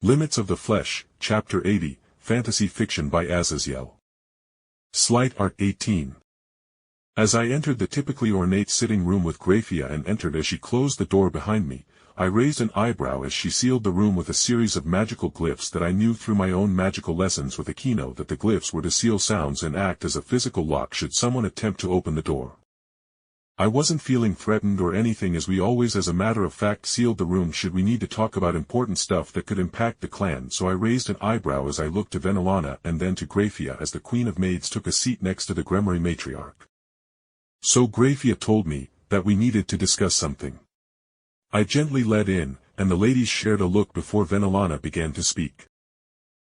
Limits of the Flesh, Chapter 80, Fantasy Fiction by Azazyel. Sleight Art 18. As I entered the typically ornate sitting room with Grayfia and entered as she closed the door behind me, I raised an eyebrow as she sealed the room with a series of magical glyphs that I knew through my own magical lessons with Akeno that the glyphs were to seal sounds and act as a physical lock should someone attempt to open the door. I wasn't feeling threatened or anything as we always as a matter of fact sealed the room should we need to talk about important stuff that could impact the clan, so I raised an eyebrow as I looked to Venelana and then to Grayfia as the Queen of Maids took a seat next to the Gremory Matriarch. So Grayfia told me that we needed to discuss something. I gently led in, and the ladies shared a look before Venelana began to speak.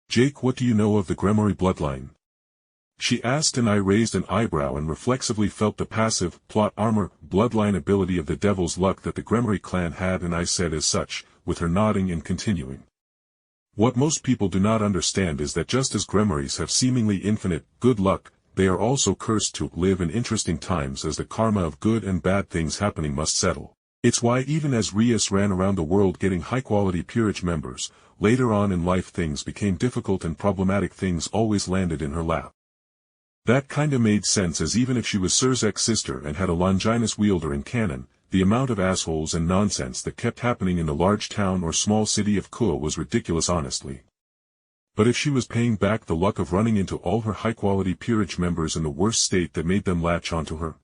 "Jake, what do you know of the Gremory bloodline?" she asked, and I raised an eyebrow and reflexively felt the passive, plot armor, bloodline ability of the devil's luck that the Gremory clan had, and I said as such, with her nodding and continuing. What most people do not understand is that just as Gremorys have seemingly infinite, good luck, they are also cursed to live in interesting times as the karma of good and bad things happening must settle. It's why even as Rias ran around the world getting high-quality peerage members, later on in life things became difficult and problematic things always landed in her lap. That kinda made sense, as even if she was Surzek's sister and had a Longinus wielder in canon, the amount of assholes and nonsense that kept happening in the large town or small city of Kua was ridiculous honestly. But if she was paying back the luck of running into all her high-quality peerage members in the worst state that made them latch onto her,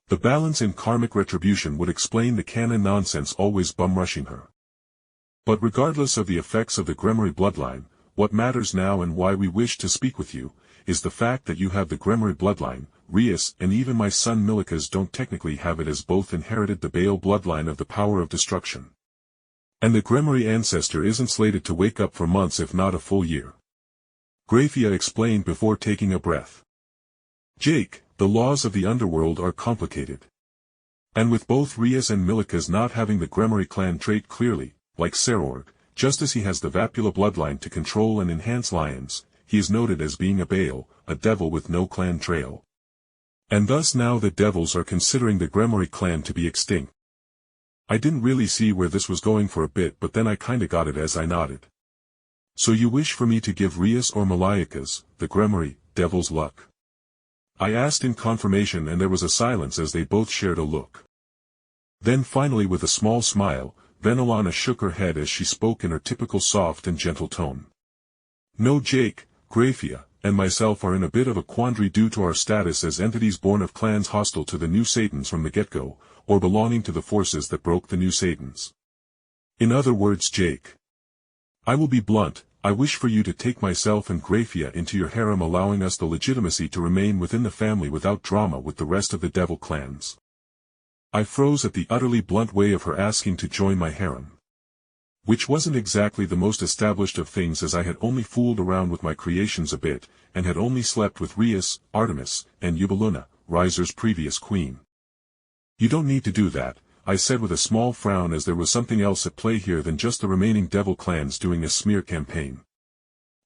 the balance in karmic retribution would explain the canon nonsense always bum-rushing her. But regardless of the effects of the Gremory bloodline, what matters now and why we wish to speak with you, is the fact that you have the Gremory bloodline. Rias and even my son Milikas don't technically have it, as both inherited the Baal bloodline of the power of destruction. And the Gremory ancestor isn't slated to wake up for months if not a full year. Grayfia explained before taking a breath. Jake, the laws of the underworld are complicated. And with both Rias and Milikas not having the Gremory clan trait clearly, like Serorg, just as he has the Vapula bloodline to control and enhance lions, he is noted as being a Baal, a devil with no clan trail. And thus now the devils are considering the Gremory clan to be extinct. I didn't really see where this was going for a bit, but then I kinda got it as I nodded. So you wish for me to give Rias or Malayakas, the Gremory, devil's luck? I asked in confirmation, and there was a silence as they both shared a look. Then finally, with a small smile, Venelana shook her head as she spoke in her typical soft and gentle tone. No, Jake, Grayfia and myself are in a bit of a quandary due to our status as entities born of clans hostile to the New Satans from the get-go, or belonging to the forces that broke the New Satans. In other words, Jake, I will be blunt, I wish for you to take myself and Grayfia into your harem, allowing us the legitimacy to remain within the family without drama with the rest of the devil clans. I froze at the utterly blunt way of her asking to join my harem. Which wasn't exactly the most established of things, as I had only fooled around with my creations a bit, and had only slept with Rias, Artemis, and Ubeluna, Riser's previous queen. You don't need to do that, I said with a small frown, as there was something else at play here than just the remaining devil clans doing a smear campaign.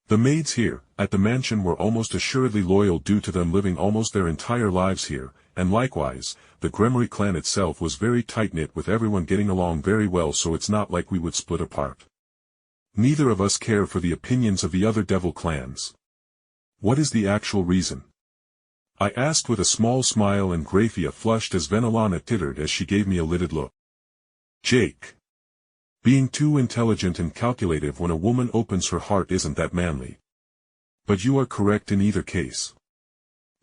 The maids here, at the mansion, were almost assuredly loyal due to them living almost their entire lives here, and likewise, the Gremory clan itself was very tight-knit with everyone getting along very well, so it's not like we would split apart. Neither of us care for the opinions of the other devil clans. What is the actual reason? I asked with a small smile, and Grayfia flushed as Venelana tittered as she gave me a lidded look. Jake. Being too intelligent and calculative when a woman opens her heart isn't that manly. But you are correct in either case.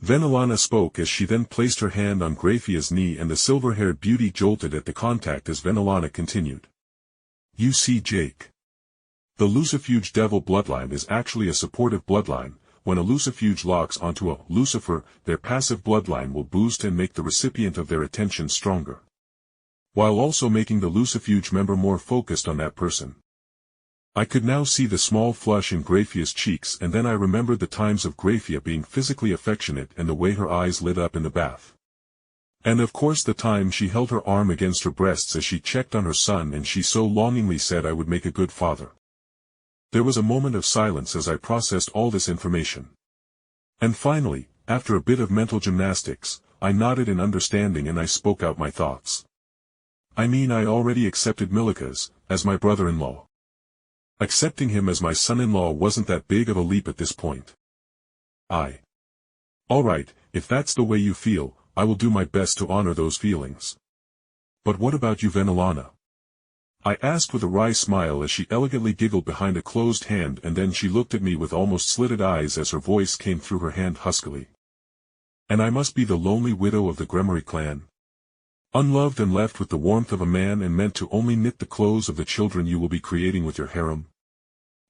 Venelana spoke as she then placed her hand on Grayfia's knee, and the silver-haired beauty jolted at the contact as Venelana continued. You see, Jake. The Lucifuge devil bloodline is actually a supportive bloodline. When a Lucifuge locks onto a Lucifer, their passive bloodline will boost and make the recipient of their attention stronger, while also making the Lucifuge member more focused on that person. I could now see the small flush in Grayfia's cheeks, and then I remembered the times of Grayfia being physically affectionate and the way her eyes lit up in the bath. And of course the time she held her arm against her breasts as she checked on her son, and she so longingly said I would make a good father. There was a moment of silence as I processed all this information. And finally, after a bit of mental gymnastics, I nodded in understanding and I spoke out my thoughts. I mean, I already accepted Milikas as my brother-in-law. Accepting him as my son-in-law wasn't that big of a leap at this point. Alright, if that's the way you feel, I will do my best to honor those feelings. But what about you, Venelana? I asked with a wry smile as she elegantly giggled behind a closed hand, and then she looked at me with almost slitted eyes as her voice came through her hand huskily. And I must be the lonely widow of the Gremory clan? Unloved and left with the warmth of a man and meant to only knit the clothes of the children you will be creating with your harem?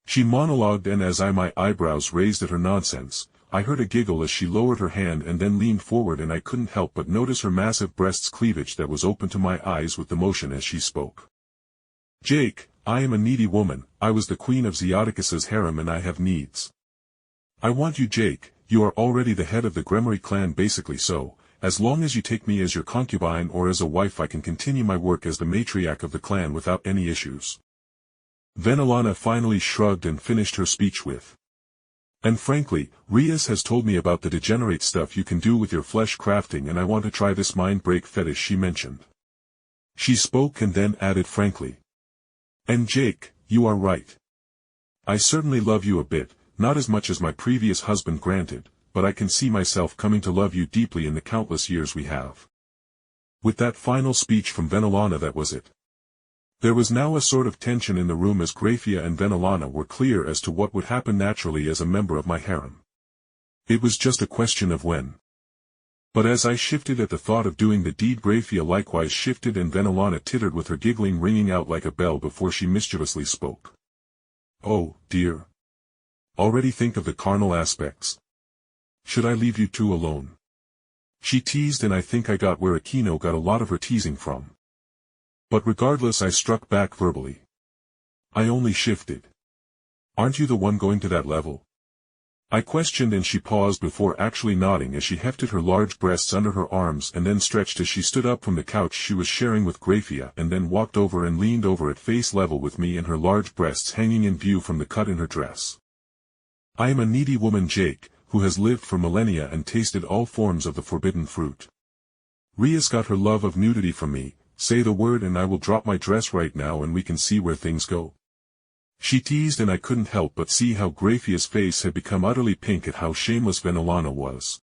She monologued, and as my eyebrows raised at her nonsense, I heard a giggle as she lowered her hand and then leaned forward, and I couldn't help but notice her massive breast's cleavage that was open to my eyes with the motion as she spoke. Jake, I am a needy woman. I was the queen of Zeodicus's harem and I have needs. I want you, Jake. You are already the head of the Gremory clan basically, so, as long as you take me as your concubine or as a wife, I can continue my work as the matriarch of the clan without any issues. Venelana finally shrugged and finished her speech with, and frankly, Rias has told me about the degenerate stuff you can do with your flesh crafting, and I want to try this mind break fetish she mentioned. She spoke and then added frankly, and Jake, you are right. I certainly love you a bit, not as much as my previous husband granted, but I can see myself coming to love you deeply in the countless years we have. With that final speech from Venelana, that was it. There was now a sort of tension in the room as Grayfia and Venelana were clear as to what would happen naturally as a member of my harem. It was just a question of when. But as I shifted at the thought of doing the deed, Grayfia likewise shifted, and Venelana tittered with her giggling ringing out like a bell before she mischievously spoke. Oh, dear. Already think of the carnal aspects. Should I leave you two alone? She teased, and I think I got where Akeno got a lot of her teasing from. But regardless, I struck back verbally. I only shifted. Aren't you the one going to that level? I questioned, and she paused before actually nodding as she hefted her large breasts under her arms and then stretched as she stood up from the couch she was sharing with Grayfia, and then walked over and leaned over at face level with me and her large breasts hanging in view from the cut in her dress. I am a needy woman, Jake, who has lived for millennia and tasted all forms of the forbidden fruit. Rias got her love of nudity from me. Say the word and I will drop my dress right now and we can see where things go. She teased, and I couldn't help but see how Grayfia's face had become utterly pink at how shameless Venelana was.